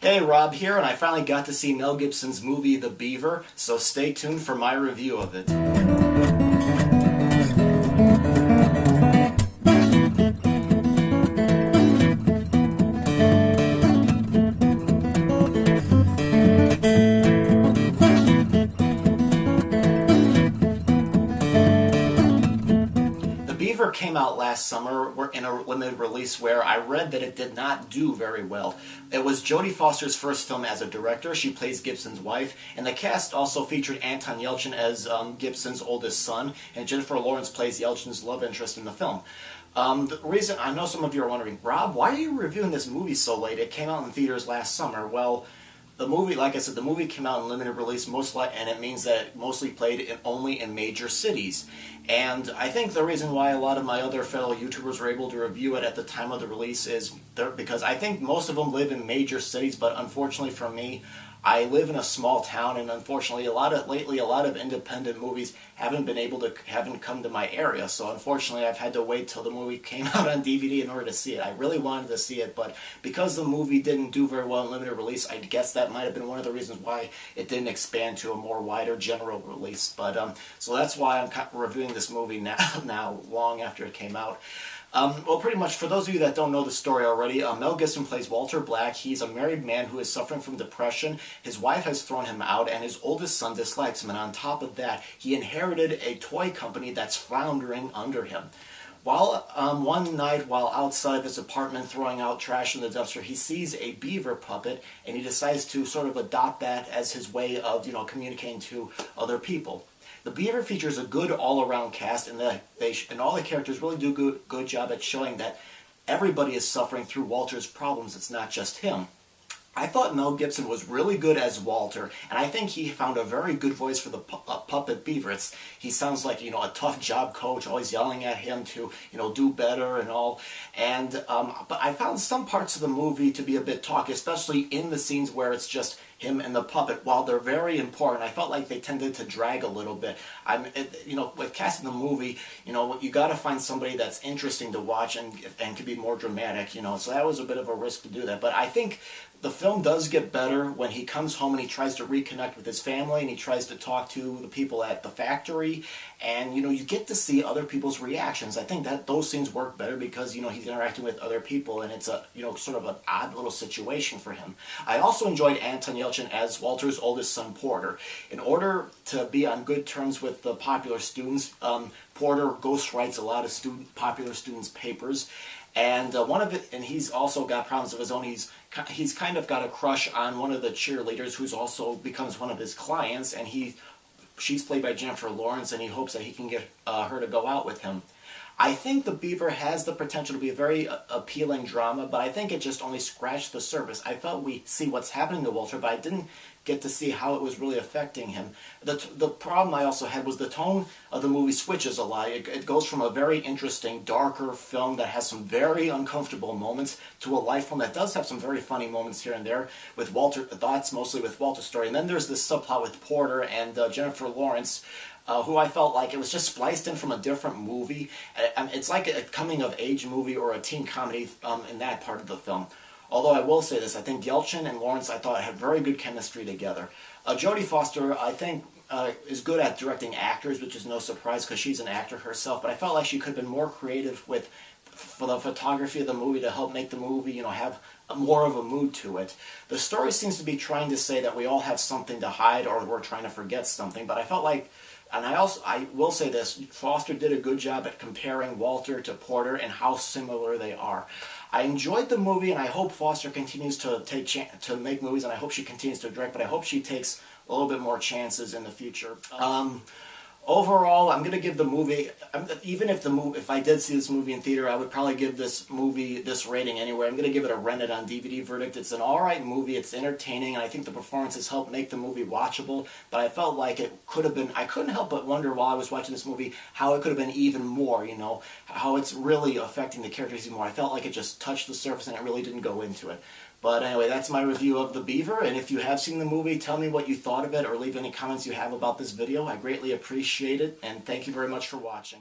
Hey, Rob here, and I finally got to see Mel Gibson's movie, The Beaver, so stay tuned for my review of it. Beaver came out last summer in a limited release where I read that it did not do very well. It was Jodie Foster's first film as a director. She plays Gibson's wife, and the cast also featured Anton Yelchin as Gibson's oldest son, and Jennifer Lawrence plays Yelchin's love interest in the film. The reason, I know some of you are wondering, Rob, why are you reviewing this movie so late? It came out in theaters last summer. Well, the movie, like I said, the movie came out in limited release, and it means that it mostly played only in major cities. And I think the reason why a lot of my other fellow YouTubers were able to review it at the time of the release is because I think most of them live in major cities, but unfortunately for me, I live in a small town, and unfortunately, lately a lot of independent movies haven't come to my area. So unfortunately, I've had to wait till the movie came out on DVD in order to see it. I really wanted to see it, but because the movie didn't do very well in limited release, I guess that might have been one of the reasons why it didn't expand to a more wider general release. But so that's why I'm reviewing this movie now, long after it came out. Well, pretty much, for those of you that don't know the story already, Mel Gibson plays Walter Black. He's a married man who is suffering from depression. His wife has thrown him out, and his oldest son dislikes him. And on top of that, he inherited a toy company that's floundering under him. While one night, while outside of his apartment throwing out trash in the dumpster, he sees a beaver puppet, and he decides to sort of adopt that as his way of, communicating to other people. The Beaver features a good all-around cast, and all the characters really do a good job at showing that everybody is suffering through Walter's problems. It's not just him. I thought Mel Gibson was really good as Walter, and I think he found a very good voice for the puppet Beaver. He sounds like, a tough job coach, always yelling at him to, do better and all. And but I found some parts of the movie to be a bit talky, especially in the scenes where it's just him and the puppet. While they're very important, I felt like they tended to drag a little bit. With casting the movie, you got to find somebody that's interesting to watch and can be more dramatic. So that was a bit of a risk to do that. But I think the film does get better when he comes home and he tries to reconnect with his family, and he tries to talk to the people at the factory, and you get to see other people's reactions. I think that those scenes work better because he's interacting with other people, and it's a sort of an odd little situation for him. I also enjoyed Anton Yelchin as Walter's oldest son, Porter. In order to be on good terms with the popular students, Porter ghostwrites a lot of popular students' papers. And and he's also got problems of his own. He's kind of got a crush on one of the cheerleaders, who's also becomes one of his clients, and she's played by Jennifer Lawrence, and he hopes that he can get her to go out with him. I think The Beaver has the potential to be a very appealing drama, but I think it just only scratched the surface. I felt we see what's happening to Walter, but I didn't get to see how it was really affecting him. The problem I also had was the tone of the movie switches a lot. It goes from a very interesting, darker film that has some very uncomfortable moments to a light film that does have some very funny moments here and there with Walter, thoughts mostly with Walter's story. And then there's this subplot with Porter and Jennifer Lawrence, who I felt like it was just spliced in from a different movie. It's like a coming-of-age movie or a teen comedy in that part of the film. Although I will say this, I think Yelchin and Lawrence, I thought, had very good chemistry together. Jodie Foster, I think, is good at directing actors, which is no surprise because she's an actor herself, but I felt like she could have been more creative for the photography of the movie to help make the movie, have more of a mood to it. The story seems to be trying to say that we all have something to hide, or we're trying to forget something, but I felt like, and I will say this, Foster did a good job at comparing Walter to Porter and how similar they are. I enjoyed the movie, and I hope Foster continues to make movies, and I hope she continues to direct, but I hope she takes a little bit more chances in the future. Overall, I'm going to give the movie, even if I did see this movie in theater, I would probably give this movie this rating anyway. I'm going to give it a rented on DVD verdict. It's an alright movie, it's entertaining, and I think the performances help make the movie watchable, but I felt like it could have been, I couldn't help but wonder while I was watching this movie how it could have been even more, how it's really affecting the characters even more. I felt like it just touched the surface and it really didn't go into it. But anyway, that's my review of The Beaver, and if you have seen the movie, tell me what you thought of it, or leave any comments you have about this video. I greatly appreciate it, and thank you very much for watching.